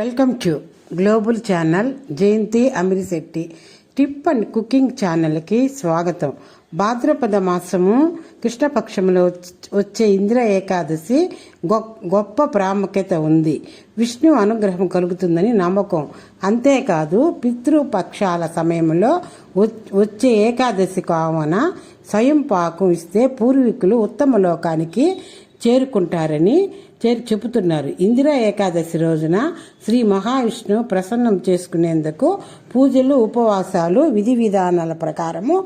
Welcome to global channel Jayanthi Amirisetti tip and cooking ఛానల్కి స్వాగతం. భాద్రపద మాసము కృష్ణపక్షంలో వచ్చే ఇంద్ర ఏకాదశి గొప్ప ప్రాముఖ్యత ఉంది. విష్ణు అనుగ్రహం కలుగుతుందని నమ్మకం. అంతేకాదు పితృపక్షాల సమయంలో వచ్చే ఏకాదశి కావున స్వయం పాకం ఇస్తే పూర్వీకులు ఉత్తమ లోకానికి చేరుకుంటారని చెబుతున్నారు. ఇందిరా ఏకాదశి రోజున శ్రీ మహావిష్ణువు ప్రసన్నం చేసుకునేందుకు పూజలు, ఉపవాసాలు, విధి విధానాల ప్రకారము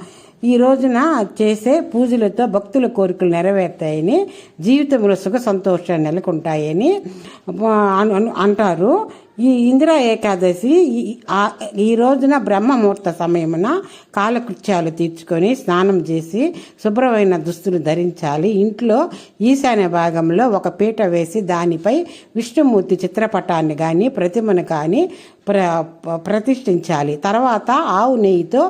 ఈ రోజున చేసే పూజలతో భక్తుల కోరికలు నెరవేరుతాయని, జీవితంలో సుఖ సంతోషాలు నెలకొంటాయని అంటారు. ఈ ఇందిరా ఏకాదశి ఈ రోజున బ్రహ్మముహూర్త సమయమున కాలకృత్యాలు తీర్చుకొని స్నానం చేసి శుభ్రమైన దుస్తులు ధరించాలి. ఇంట్లో ఈశాన్య భాగంలో ఒక పీట వేసి దానిపై విష్ణుమూర్తి చిత్రపటాన్ని కానీ ప్రతిమను కానీ ప్రతిష్ఠించాలి. తర్వాత ఆవు నెయ్యితో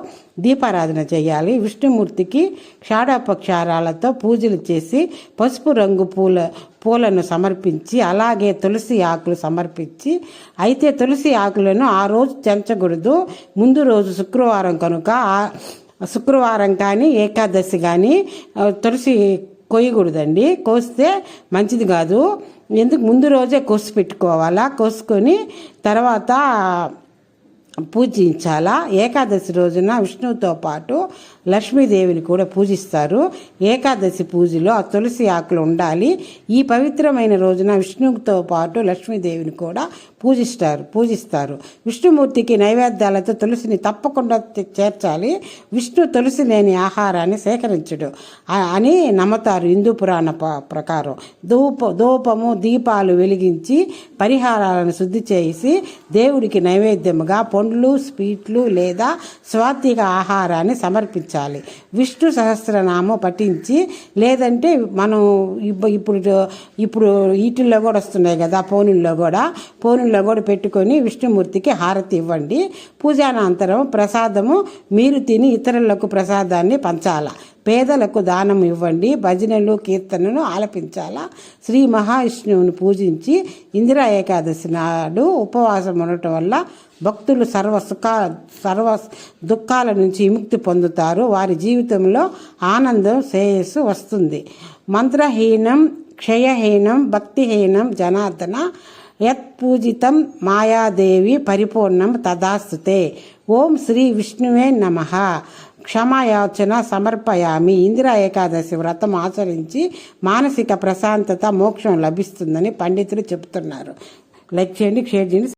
దీపారాధన చేయాలి. విష్ణుమూర్తికి షాడోపచారాలతో పూజలు చేసి పసుపు రంగు పూలను సమర్పించి, అలాగే తులసి ఆకులు సమర్పించి, అయితే తులసి ఆకులను ఆ రోజు తెంచకూడదు. ముందు రోజు శుక్రవారం కనుక శుక్రవారం కానీ ఏకాదశి కానీ తులసి కోయకూడదండి. కోస్తే మంచిది కాదు. ఎందుకు ముందు రోజే కోసి పెట్టుకోవాలా. కోసుకొని తర్వాత పూజించాలా. ఏకాదశి రోజున విష్ణువుతో పాటు లక్ష్మీదేవిని కూడా పూజిస్తారు. ఏకాదశి పూజలో ఆ తులసి ఆకులు ఉండాలి. ఈ పవిత్రమైన రోజున విష్ణువుతో పాటు లక్ష్మీదేవిని కూడా పూజిస్తారు. విష్ణుమూర్తికి నైవేద్యాలతో తులసిని తప్పకుండా చేర్చాలి. విష్ణు తులసి లేని ఆహారాన్ని సేకరించడు అని నమ్ముతారు హిందూ పురాణ ప్రకారం. ధూపము, దీపాలు వెలిగించి పరిహారాలను శుద్ధి చేసి దేవుడికి నైవేద్యముగా పండ్లు, స్వీట్లు లేదా సాత్విక ఆహారాన్ని సమర్పించాలి. విష్ణు సహస్రనామం పఠించి, లేదంటే మనం ఇప్పుడు వీటిల్లో కూడా వస్తున్నాయి కదా, ఫోనుల్లో కూడా పెట్టుకొని విష్ణుమూర్తికి హారతి ఇవ్వండి. పూజానంతరం ప్రసాదము మీరు తిని ఇతరులకు ప్రసాదాన్ని పంచాల. పేదలకు దానం ఇవ్వండి. భజనలు, కీర్తనలు ఆలపించాలా. శ్రీ మహావిష్ణువుని పూజించి ఇందిరా ఏకాదశి నాడు ఉపవాసం ఉండటం వల్ల భక్తులు సర్వ దుఃఖాల నుంచి విముక్తి పొందుతారు. వారి జీవితంలో ఆనందం, శ్రేయస్సు వస్తుంది. మంత్రహీనం, క్షయహీనం, భక్తిహీనం జనార్దన యత్ పూజితం మాయాదేవి పరిపూర్ణం తదాస్తుతే. ఓం శ్రీ విష్ణువే నమః. క్షమాయాచన సమర్పయామి. ఇందిరా ఏకాదశి వ్రతం ఆచరించి మానసిక ప్రశాంతత, మోక్షం లభిస్తుందని పండితులు చెబుతున్నారు. లైక్ చేయండి, షేర్ చేయండి.